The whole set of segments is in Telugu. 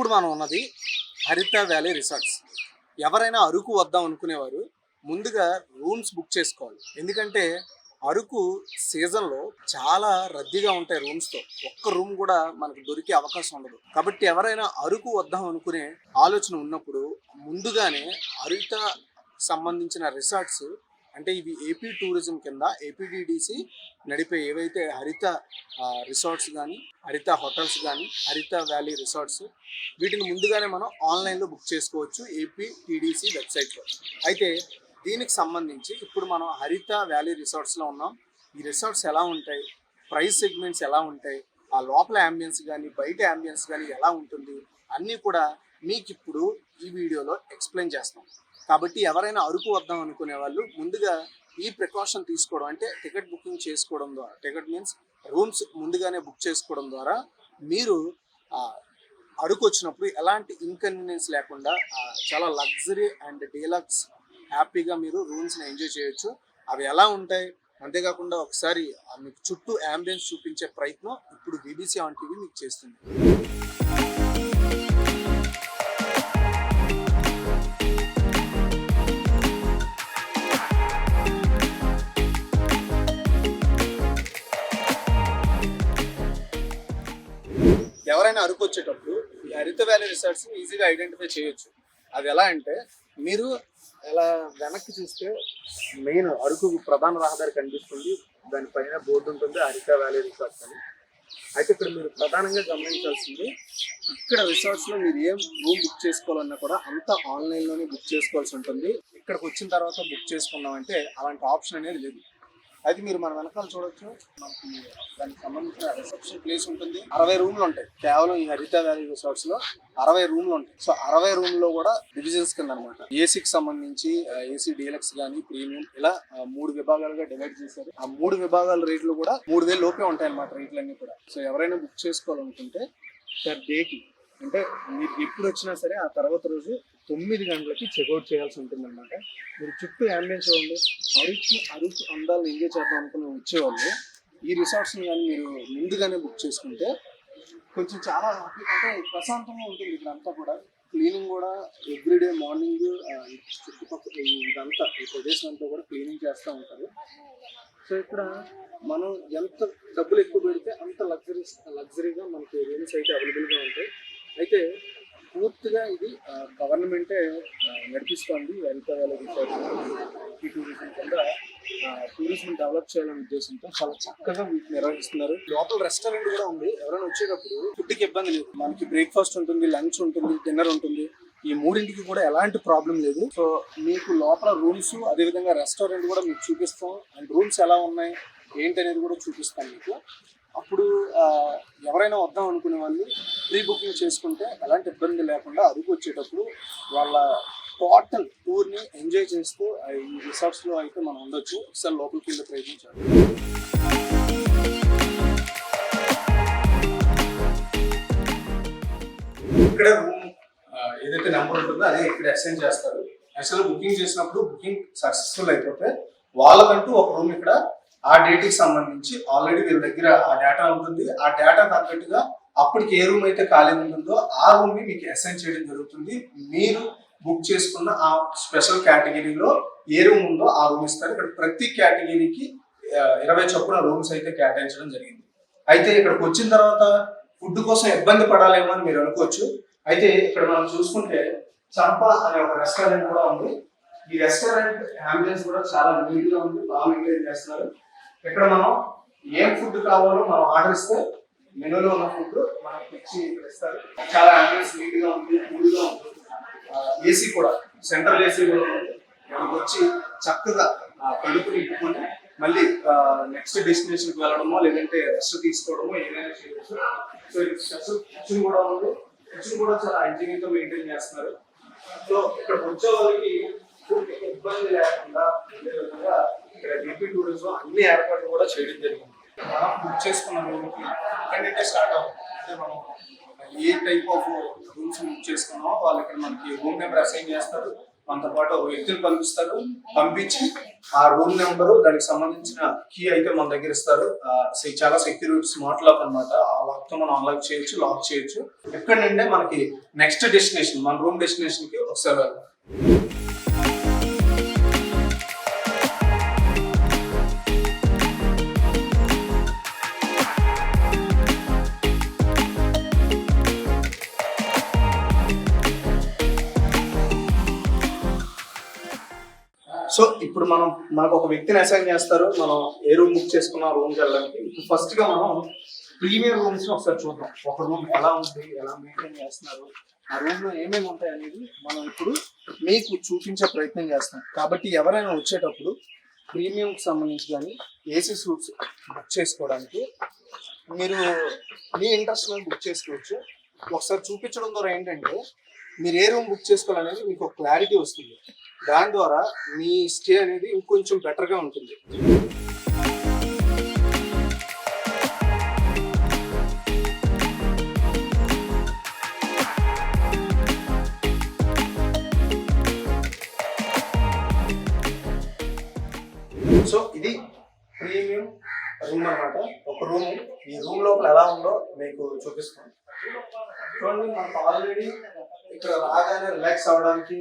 ఇప్పుడు మనం ఉన్నది హరిత వ్యాలీ రిసార్ట్స్. ఎవరైనా అరకు వద్దాం అనుకునేవారు ముందుగా రూమ్స్ బుక్ చేసుకోవాలి. ఎందుకంటే అరకు సీజన్లో చాలా రద్దీగా ఉంటాయి రూమ్స్తో. ఒక్క రూమ్ కూడా మనకు దొరికే అవకాశం ఉండదు. కాబట్టి ఎవరైనా అరకు వద్దాం అనుకునే ఆలోచన ఉన్నప్పుడు ముందుగానే హరిత సంబంధించిన రిసార్ట్స్, అంటే ఇవి ఏపీ టూరిజం కింద ఏపీడీడీసీ నడిపే ఏవైతే హరిత రిసార్ట్స్ కానీ, హరిత హోటల్స్ కానీ, హరిత వ్యాలీ రిసార్ట్స్, వీటిని ముందుగానే మనం ఆన్లైన్లో బుక్ చేసుకోవచ్చు ఏపీ టీడీసీ వెబ్సైట్లో. అయితే దీనికి సంబంధించి ఇప్పుడు మనం హరిత వ్యాలీ రిసార్ట్స్లో ఉన్నాం. ఈ రిసార్ట్స్ ఎలా ఉంటాయి, ప్రైస్ సెగ్మెంట్స్ ఎలా ఉంటాయి, ఆ లోపల యాంబియన్స్ కానీ బయట యాంబియన్స్ కానీ ఎలా ఉంటుంది అన్నీ కూడా మీకు ఇప్పుడు ఈ వీడియోలో ఎక్స్ప్లెయిన్ చేస్తాం. కాబట్టి ఎవరైనా అరకు వద్దాం అనుకునే వాళ్ళు ముందుగా ఈ ప్రికాషన్ తీసుకోవడం, అంటే టికెట్ బుకింగ్ చేసుకోవడం ద్వారా, టికెట్ మీన్స్ రూమ్స్ ముందుగానే బుక్ చేసుకోవడం ద్వారా మీరు అరకు వచ్చినప్పుడు ఎలాంటి ఇన్కన్వీనియన్స్ లేకుండా చాలా లగ్జరీ అండ్ డీలక్స్ హ్యాపీగా మీరు రూమ్స్ని ఎంజాయ్ చేయొచ్చు. అవి ఎలా ఉంటాయి, అంతేకాకుండా ఒకసారి మీకు చుట్టూ యాంబియన్స్ చూపించే ప్రయత్నం ఇప్పుడు బీబీసీ ఆన్ టీవీ మీకు చేస్తుంది. ఎవరైనా అరకు వచ్చేటప్పుడు ఈ హరిత వ్యాలీ రిసార్ట్స్ ఈజీగా ఐడెంటిఫై చేయొచ్చు. అది ఎలా అంటే, మీరు ఎలా వెనక్కి చూస్తే మెయిన్ అరకు ప్రధాన రహదారి కనిపిస్తుంది, దానిపైన బోర్డు ఉంటుంది హరిత వ్యాలీ రిసార్ట్స్ అని. అయితే ఇక్కడ మీరు ప్రధానంగా గమనించాల్సింది, ఇక్కడ రిసార్ట్స్లో మీరు ఏం రూమ్ బుక్ చేసుకోవాలన్నా కూడా అంతా ఆన్లైన్లోనే బుక్ చేసుకోవాల్సి ఉంటుంది. ఇక్కడికి వచ్చిన తర్వాత బుక్ చేసుకున్నామంటే అలాంటి ఆప్షన్ అనేది లేదు. అయితే మీరు మన వెనకాల చూడొచ్చు, మనకి దానికి సంబంధించిన రిసెప్షన్ ప్లేస్ ఉంటుంది. 60 రూమ్లు ఉంటాయి కేవలం ఈ హరిత వ్యాలీ రిసార్ట్స్ లో. 60 రూమ్లు ఉంటాయి. సో 60 రూమ్లో కూడా డివిజన్స్ కింద అనమాట. ఏసీకి సంబంధించి ఏసీ డీలక్స్ కానీ ప్రీమియం ఇలా 3 విభాగాలుగా డివైడ్ చేశారు. ఆ 3 విభాగాల రేట్లు కూడా 3000 లోపే ఉంటాయి అనమాట రేట్లన్నీ కూడా. సో ఎవరైనా బుక్ చేసుకోవాలనుకుంటే పర్ డేకి, అంటే మీరు ఎప్పుడు వచ్చినా సరే ఆ తర్వాత రోజు 9 గంటలకి చెక్అవుట్ చేయాల్సి ఉంటుంది అనమాట. మీరు చుట్టూ యాంబియన్స్ చూడండి. అరకు అందాలను ఎంజాయ్ చేద్దాం అనుకుని వచ్చేవాళ్ళు ఈ రిసార్ట్స్ని కానీ మీరు ముందుగానే బుక్ చేసుకుంటే కొంచెం చాలా అంటే ప్రశాంతంగా ఉంటుంది. ఇక్కడంతా కూడా క్లీనింగ్ కూడా ఎవ్రీడే మార్నింగ్ చుట్టుపక్కల ఇదంతా ఈ ప్రదేశం అంతా కూడా క్లీనింగ్ చేస్తూ ఉంటారు. సో ఇక్కడ మనం ఎంత డబ్బులు ఎక్కువ పెడితే అంత లగ్జరీగా మనకి రూమ్స్ అయితే అవైలబుల్గా ఉంటాయి. అయితే పూర్తిగా ఇది గవర్నమెంటే నడిపిస్తోంది హరిత వ్యాలీ రిసార్ట్స్. ఈ టూరిజం కింద టూరిజం డెవలప్ చేయాలనే ఉద్దేశంతో చాలా చక్కగా వీటిని నిర్వహిస్తున్నారు. లోపల రెస్టారెంట్ కూడా ఉంది. ఎవరైనా వచ్చేటప్పుడు ఫుడ్కి ఇబ్బంది లేదు. మనకి బ్రేక్ఫాస్ట్ ఉంటుంది, లంచ్ ఉంటుంది, డిన్నర్ ఉంటుంది. ఈ 3ంటికి కూడా ఎలాంటి ప్రాబ్లం లేదు. సో మీకు లోపల రూమ్స్, అదేవిధంగా రెస్టారెంట్ కూడా మీకు చూపిస్తాం. అండ్ రూమ్స్ ఎలా ఉన్నాయి ఏంటి అనేది కూడా చూపిస్తాం మీకు. అప్పుడు ఎవరైనా వద్దాం అనుకునే వాళ్ళు ప్రీ బుకింగ్ చేసుకుంటే ఎలాంటి ఇబ్బంది లేకుండా అరకు వచ్చేటప్పుడు వాళ్ళ టోటల్ టూర్ని ఎంజాయ్ చేస్తూ ఈ రిసార్ట్స్లో అయితే మనం ఉండొచ్చు. ఒకసారి లోపలికి వెళ్ళే ప్రయత్నించాలి. ఇక్కడ రూమ్ ఏదైతే నెంబర్ ఉంటుందో అదే ఇక్కడ అసైన్ చేస్తారు. యాక్చువల్గా బుకింగ్ చేసినప్పుడు బుకింగ్ సక్సెస్ఫుల్ అయిపోతే వాళ్ళకంటూ ఒక రూమ్ ఇక్కడ ఆ డేట్కి సంబంధించి ఆల్రెడీ వీళ్ళ దగ్గర ఆ డేటా ఉంటుంది. ఆ డేటా తగ్గట్టుగా అప్పటికి ఏ రూమ్ అయితే ఖాళీ ఉంటుందో ఆ రూమ్ ని మీకు అసైన్ చేయడం జరుగుతుంది. మీరు బుక్ చేసుకున్న ఆ స్పెషల్ కేటగిరీలో ఏ రూమ్ ఉందో ఆ రూమ్ ఇస్తారు. ఇక్కడ ప్రతి కేటగిరీకి 20 చొప్పున రూమ్స్ అయితే కేటాయించడం జరిగింది. అయితే ఇక్కడికి వచ్చిన తర్వాత ఫుడ్ కోసం ఇబ్బంది పడాలేమో అని మీరు అనుకోవచ్చు. అయితే ఇక్కడ మనం చూసుకుంటే చంపా అనే ఒక రెస్టారెంట్ కూడా ఉంది. ఈ రెస్టారెంట్ అంబియన్స్ కూడా చాలా నీట్ గా ఉంది, బాగా మెయింటైన్ చేస్తున్నారు. ఇక్కడ మనం ఏం ఫుడ్ కావాలో మనం ఆర్డర్ ఇస్తే మెనూలో ఉన్న ఫుడ్ మనకి తెచ్చి ఇక్కడ ఇస్తారు. చాలా అంబియన్స్ నీట్ గా ఉంది, కూల్ గా ఉంది. ఏసీ కూడా సెంట్రల్ ఏసీ కూడా ఉంది. మనకు వచ్చి చక్కగా కడుపు నింపుకొని మళ్ళీ నెక్స్ట్ డెస్టినేషన్కి వెళ్ళడమో లేదంటే రెస్ట్ తీసుకోవడమో ఏదైనా చేయవచ్చు. సో స్పెషల్ కిచెన్ కూడా ఉంది. కిచెన్ కూడా చాలా హైజీనిక్ గా మెయింటైన్ చేస్తున్నారు. సో ఇక్కడ వచ్చే వాళ్ళకి ఇబ్బంది లేకుండా ఉండే విధంగా ఇక్కడ ఏపీ టూరిజం అన్ని ఏర్పాట్లు కూడా చేయడం జరిగింది. మనం బుక్ చేసుకున్న రూమ్కి ఇక్కడైతే స్టార్ట్ అవుతుంది. అంటే మనం ఏ టైప్ ఆఫ్ రూమ్స్ బుక్ చేసుకున్నామో వాళ్ళు ఇక్కడ మనకి రూమ్ నెంబర్ అసైన్ చేస్తారు. మనతో పాటు ఒక వ్యక్తిని పంపిస్తారు. పంపించి ఆ రూమ్ నెంబరు దానికి సంబంధించిన కీ అయితే మన దగ్గర ఇస్తారు. చాలా సెక్యూరిటీ స్మార్ట్ లాక్ అనమాట. ఆ లాక్ తో మనం అన్లాక్ చేయొచ్చు, లాక్ చేయొచ్చు. ఎక్కడి నుండే మనకి నెక్స్ట్ డెస్టినేషన్, మన రూమ్ డెస్టినేషన్ కి ఒకసారి వెళ్దాం. సో ఇప్పుడు మనకు ఒక వ్యక్తిని అసైన్ చేస్తారు. మనం ఏ రూమ్ బుక్ చేసుకున్నా రూమ్కి వెళ్ళడానికి. ఇప్పుడు ఫస్ట్ గా మనం ప్రీమియం రూమ్స్ ఒకసారి చూద్దాం. ఒక రూమ్ ఎలా ఉంది, ఎలా మెయింటైన్ చేస్తున్నారు, ఆ రూమ్ లో ఏమేమి ఉంటాయి అనేది మనం ఇప్పుడు మీకు చూపించే ప్రయత్నం చేస్తాం. కాబట్టి ఎవరైనా వచ్చేటప్పుడు ప్రీమియంకి సంబంధించి కానీ ఏసీ సూట్స్ బుక్ చేసుకోవడానికి మీరు మీ ఇంట్రెస్ట్ మీద బుక్ చేసుకోవచ్చు. ఒకసారి చూపించడం ద్వారా ఏంటంటే మీరు ఏ రూమ్ బుక్ చేసుకోవాలనేది మీకు ఒక క్లారిటీ వస్తుంది. దాని ద్వారా మీ స్టే అనేది ఇంకొంచెం బెటర్గా ఉంటుంది. సో ఇది ప్రీమియం రూమ్ అన్నమాట. ఒక రూమ్, ఈ రూమ్ లోపల ఎలా ఉందో మీకు చూపిస్తాను. చూడండి, మనకు ఆల్రెడీ ఇక్కడ రాగానే రిలాక్స్ అవ్వడానికి,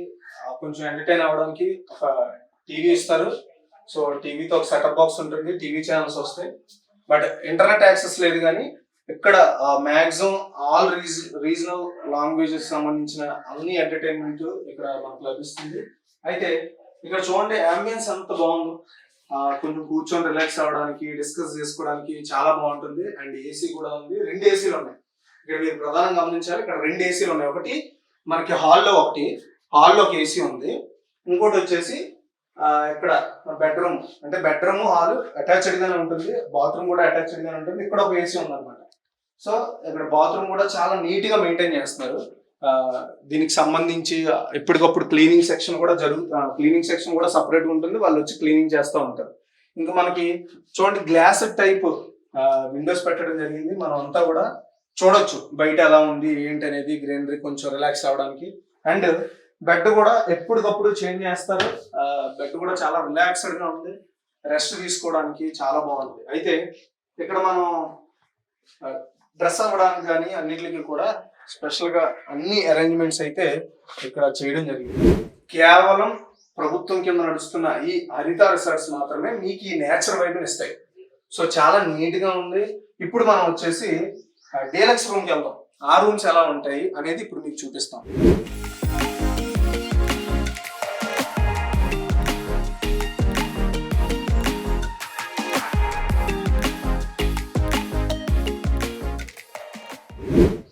కొంచెం ఎంటర్టైన్ అవ్వడానికి ఒక టీవీ ఇస్తారు. సో టీవీతో ఒక సెటప్ బాక్స్ ఉంటుంది, టీవీ ఛానల్స్ వస్తాయి. బట్ ఇంటర్నెట్ యాక్సెస్ లేదు. కానీ ఇక్కడ మ్యాక్సిమం ఆల్ రీజనల్ లాంగ్వేజెస్ సంబంధించిన అన్ని ఎంటర్టైన్మెంట్ ఇక్కడ మనకు లభిస్తుంది. అయితే ఇక్కడ చూడండి, అంబియన్స్ ఎంత బాగుందో. కొంచెం కూర్చొని రిలాక్స్ అవ్వడానికి, డిస్కస్ చేసుకోవడానికి చాలా బాగుంటుంది. అండ్ ఏసీ కూడా ఉంది. 2 ఏసీలు ఉన్నాయి ఇక్కడ. మీరు ప్రధానంగా గమనించాలి, ఇక్కడ 2 ఏసీలు ఉన్నాయి. ఒకటి మనకి హాల్లో ఒక ఏసీ ఉంది. ఇంకోటి వచ్చేసి ఇక్కడ బెడ్రూమ్, అంటే బెడ్రూమ్ హాల్ అటాచ్డ్ గానే ఉంటుంది. బాత్రూమ్ కూడా అటాచ్డ్ గానే ఉంటుంది. ఇక్కడ ఒక ఏసీ ఉంది అనమాట. సో ఇక్కడ బాత్రూమ్ కూడా చాలా నీట్ గా మెయింటైన్ చేస్తున్నారు. దీనికి సంబంధించి ఎప్పటికప్పుడు క్లీనింగ్ సెక్షన్ కూడా సపరేట్ ఉంటుంది. వాళ్ళు వచ్చి క్లీనింగ్ చేస్తూ ఉంటారు. ఇంకా మనకి చూడండి, గ్లాస్ టైప్ విండోస్ పెట్టడం జరిగింది. మనం అంతా కూడా చూడొచ్చు బయట ఎలా ఉంది ఏంటి అనేది, గ్రీనరీ, కొంచెం రిలాక్స్ అవ్వడానికి. అండ్ బెడ్ కూడా ఎప్పటికప్పుడు చేంజ్ చేస్తారు. బెడ్ కూడా చాలా రిలాక్స్డ్ గా ఉంది, రెస్ట్ తీసుకోవడానికి చాలా బాగుంది. అయితే ఇక్కడ మనం డ్రెస్ అవ్వడానికి కానీ అన్నిటికీ కూడా స్పెషల్ గా అన్ని అరేంజ్మెంట్స్ అయితే ఇక్కడ చేయడం జరిగింది. కేవలం ప్రభుత్వం కింద నడుస్తున్న ఈ హరిత రిసార్ట్స్ మాత్రమే మీకు ఈ నేచర్ వైపుని ఇస్తాయి. సో చాలా నీట్ గా ఉంది. ఇప్పుడు మనం వచ్చేసి డీలక్స్ రూమ్కి వెళ్దాం. ఆ రూమ్స్ ఎలా ఉంటాయి అనేది ఇప్పుడు మీకు చూపిస్తాం.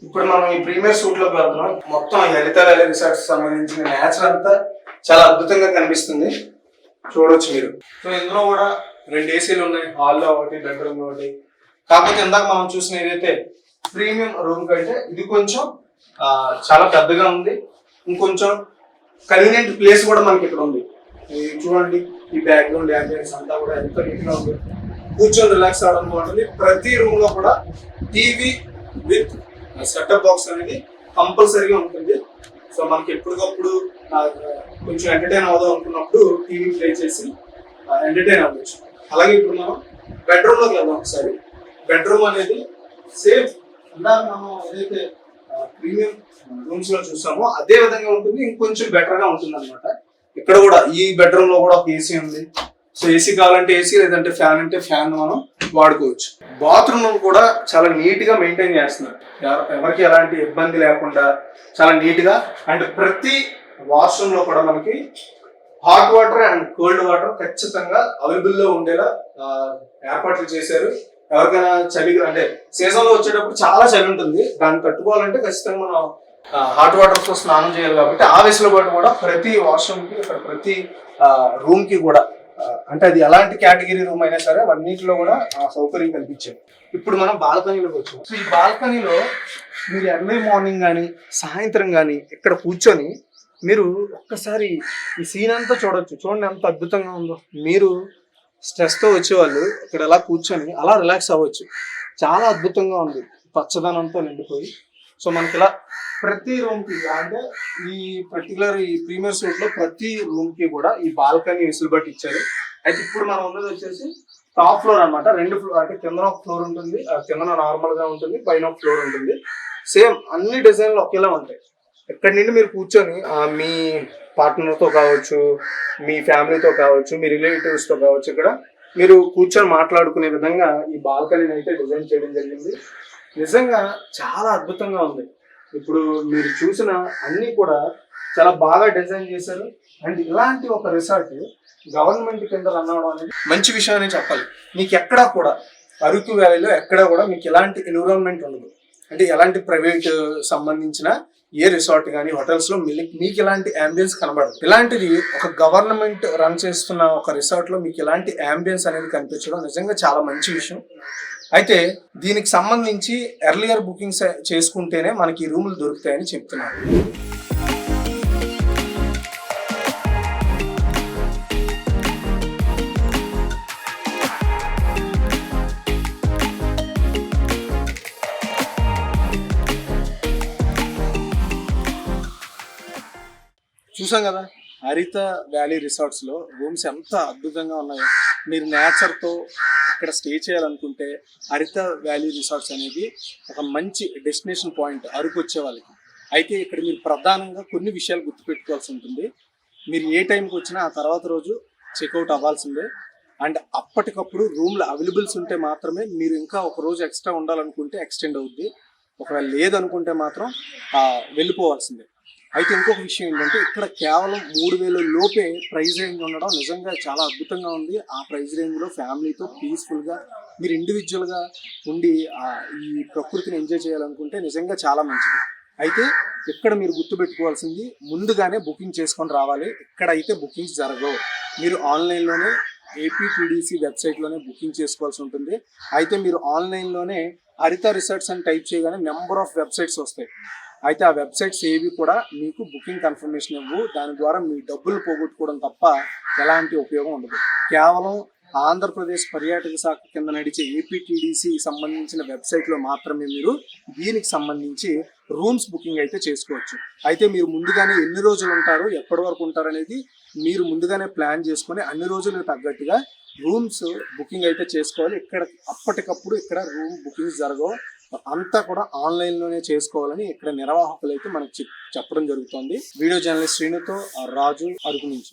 ఇప్పుడు మనం ఈ ప్రీమియర్ సూట్ లోకి వెళ్తున్నాం. మొత్తం హరిత వ్యాలీ రిసార్ట్స్ సంబంధించిన నేచర్ అంతా చాలా అద్భుతంగా కనిపిస్తుంది, చూడొచ్చు మీరు. సో ఇందులో కూడా 2 ఏసీలు ఉన్నాయి. హాల్లో ఒకటి, బెడ్రూమ్ ఒకటి. కాకపోతే ఇందాక మనం చూసిన ఏదైతే ప్రీమియం రూమ్ కంటే ఇది కొంచెం చాలా పెద్దగా ఉంది. ఇంకొంచెం కన్వీనియంట్ ప్లేస్ కూడా మనకి ఇక్కడ ఉంది. చూడండి, ఈ బ్యాక్గ్రౌండ్ యాంబియన్స్ అంతా కూడా ఎంత నీట్గా ఉంది. కూర్చొని రిలాక్స్ అవ్వడం బాగుంటుంది. ప్రతి రూమ్ లో కూడా టీవీ విత్ సెటప్ బాక్స్ అనేది కంపల్సరీగా ఉంటుంది. సో మనకి ఎప్పటికప్పుడు కొంచెం ఎంటర్టైన్ అవుదాం అనుకున్నప్పుడు టీవీ ప్లే చేసి ఎంటర్టైన్ అవ్వచ్చు. అలాగే ఇప్పుడు మనం బెడ్రూమ్ లోకి వెళ్దాం ఒకసారి. బెడ్రూమ్ అనేది సేమ్ ఇందాక మనం ఏదైతే ప్రీమియం రూమ్స్ లో చూసామో అదే విధంగా ఉంటుంది, ఇంకొంచెం బెటర్ గా ఉంటుంది అనమాట. ఇక్కడ కూడా ఈ బెడ్రూమ్ లో కూడా ఒక ఏసీ ఉంది. సో ఏసీ కావాలంటే ఏసీ, లేదంటే ఫ్యాన్ అంటే ఫ్యాన్ మనం వాడుకోవచ్చు. బాత్రూమ్ కూడా చాలా నీట్ గా మెయింటైన్ చేస్తున్నారు. ఎవరికి ఎలాంటి ఇబ్బంది లేకుండా చాలా నీట్ గా. అండ్ ప్రతి వాష్రూమ్ లో కూడా మనకి hot water and cold water ఖచ్చితంగా అవైలబుల్ లో ఉండేలా ఏర్పాట్లు చేశారు. ఎవరికైనా చలి, అంటే సీజన్ లో వచ్చేటప్పుడు చాలా చలి ఉంటుంది, దాన్ని తట్టుకోవాలంటే ఖచ్చితంగా మనం హాట్ వాటర్ తో స్నానం చేయాలి. కాబట్టి ఆ వెసులుబాటు కూడా ప్రతి వాష్రూమ్ కి, ప్రతి రూమ్ కి కూడా, అంటే అది ఎలాంటి కేటగిరీ రూమ్ అయినా సరే అన్నింటిలో కూడా ఆ సౌకర్యం కల్పించారు. ఇప్పుడు మనం బాల్కనీలోకి వచ్చాం. సో ఈ బాల్కనీలో మీరు ఎర్లీ మార్నింగ్ కానీ సాయంత్రం కానీ ఇక్కడ కూర్చొని మీరు ఒక్కసారి ఈ సీన్ అంతా చూడొచ్చు. చూడండి ఎంత అద్భుతంగా ఉందో. మీరు స్ట్రెస్తో వచ్చేవాళ్ళు ఇక్కడ అలా కూర్చొని అలా రిలాక్స్ అవ్వచ్చు. చాలా అద్భుతంగా ఉంది, పచ్చదనంతో నిండిపోయి. సో మనకి ఇలా ప్రతి రూమ్ కి అంటే ఈ పర్టికులర్ ఈ ప్రీమియర్ సూట్ లో ప్రతి రూమ్ కి కూడా ఈ బాల్కనీ వెసులుబాటు ఇచ్చారు. అయితే ఇప్పుడు మనం ఉన్నది వచ్చేసి టాప్ ఫ్లోర్ అన్నమాట. 2 ఫ్లోర్ అంటే కింద ఒక ఫ్లోర్ ఉంటుంది, కింద నార్మల్ గా ఉంటుంది, పైన ఒక ఫ్లోర్ ఉంటుంది. సేమ్ అన్ని డిజైన్లు ఒకేలా ఉంటాయి. ఇక్కడ నుండి మీరు కూర్చొని మీ పార్ట్నర్తో కావచ్చు, మీ ఫ్యామిలీతో కావచ్చు, మీ రిలేటివ్స్తో కావచ్చు, ఇక్కడ మీరు కూర్చొని మాట్లాడుకునే విధంగా ఈ బాల్కనీని అయితే డిజైన్ చేయడం జరిగింది. నిజంగా చాలా అద్భుతంగా ఉంది. ఇప్పుడు మీరు చూసిన అన్నీ కూడా చాలా బాగా డిజైన్ చేశారు. అండ్ ఇలాంటి ఒక రిసార్ట్ గవర్నమెంట్ కింద రన్ అవడం అనేది మంచి విషయం అని చెప్పాలి. మీకు ఎక్కడా కూడా అరకు వ్యాలీలో ఎక్కడా కూడా మీకు ఎలాంటి ఎన్విరాన్మెంట్ ఉండదు. అంటే ఎలాంటి ప్రైవేట్ సంబంధించిన ఏ రిసార్ట్ కానీ హోటల్స్ లో మీకు ఇలాంటి అంబియన్స్ కనబడదు. ఇలాంటిది ఒక గవర్నమెంట్ రన్ చేస్తున్న ఒక రిసార్ట్ లో మీకు ఇలాంటి అంబియన్స్ అనేది కనిపించడం నిజంగా చాలా మంచి విషయం. అయితే దీనికి సంబంధించి ఎర్లియర్ బుకింగ్స్ చేసుకుంటేనే మనకి ఈ రూములు దొరుకుతాయని చెప్తున్నారు. చూసాం కదా హరిత వ్యాలీ రిసార్ట్స్ లో రూమ్స్ ఎంత అద్భుతంగా ఉన్నాయో. మీరు నేచర్తో ఇక్కడ స్టే చేయాలనుకుంటే హరిత వ్యాలీ రిసార్ట్స్ అనేది ఒక మంచి డెస్టినేషన్ పాయింట్ అరకు వచ్చే వాళ్ళకి. అయితే ఇక్కడ మీరు ప్రధానంగా కొన్ని విషయాలు గుర్తుపెట్టుకోవాల్సి ఉంటుంది. మీరు ఏ టైంకి వచ్చినా ఆ తర్వాత రోజు చెక్అవుట్ అవ్వాల్సిందే. అండ్ అప్పటికప్పుడు రూమ్లు అవైలబుల్స్ ఉంటే మాత్రమే మీరు ఇంకా ఒక రోజు ఎక్స్ట్రా ఉండాలనుకుంటే ఎక్స్టెండ్ అవుద్ది. ఒకవేళ లేదనుకుంటే మాత్రం వెళ్ళిపోవాల్సిందే. అయితే ఇంకొక విషయం ఏంటంటే ఇక్కడ కేవలం 3,000 లోపే ప్రైస్ రేంజ్ ఉండడం నిజంగా చాలా అద్భుతంగా ఉంది. ఆ ప్రైస్ రేంజ్లో ఫ్యామిలీతో పీస్ఫుల్గా మీరు ఇండివిజువల్గా ఉండి ఈ ప్రకృతిని ఎంజాయ్ చేయాలనుకుంటే నిజంగా చాలా మంచిది. అయితే ఇక్కడ మీరు గుర్తుపెట్టుకోవాల్సింది ముందుగానే బుకింగ్ చేసుకొని రావాలి. ఇక్కడైతే బుకింగ్స్ జరగవు. మీరు ఆన్లైన్లోనే ఏపీటీడీసీ వెబ్సైట్లోనే బుకింగ్ చేసుకోవాల్సి ఉంటుంది. అయితే మీరు ఆన్లైన్లోనే హరిత రిసార్ట్స్ అని టైప్ చేయగానే నెంబర్ ఆఫ్ వెబ్సైట్స్ వస్తాయి. అయితే ఆ వెబ్సైట్స్ ఏవి కూడా మీకు బుకింగ్ కన్ఫర్మేషన్ ఇవ్వు. దాని ద్వారా మీ డబ్బులు పోగొట్టుకోవడం తప్ప ఎలాంటి ఉపయోగం ఉండదు. కేవలం ఆంధ్రప్రదేశ్ పర్యాటక శాఖ కింద నడిచే ఏపీటీడీసీ సంబంధించిన వెబ్సైట్లో మాత్రమే మీరు దీనికి సంబంధించి రూమ్స్ బుకింగ్ అయితే చేసుకోవచ్చు. అయితే మీరు ముందుగానే ఎన్ని రోజులు ఉంటారు, ఎప్పటి వరకు ఉంటారు అనేది మీరు ముందుగానే ప్లాన్ చేసుకొని అన్ని రోజులకు తగ్గట్టుగా రూమ్స్ బుకింగ్ అయితే చేసుకోవాలి. ఇక్కడ అప్పటికప్పుడు ఇక్కడ రూమ్ బుకింగ్స్ జరగవు. అంతా కూడా ఆన్లైన్లోనే చేసుకోవాలని ఇక్కడ నిర్వాహకులు అయితే మనకు చెప్పడం జరుగుతుంది. వీడియో జర్నలిస్ట్ శ్రీనుతో రాజు, అరకు నుంచి.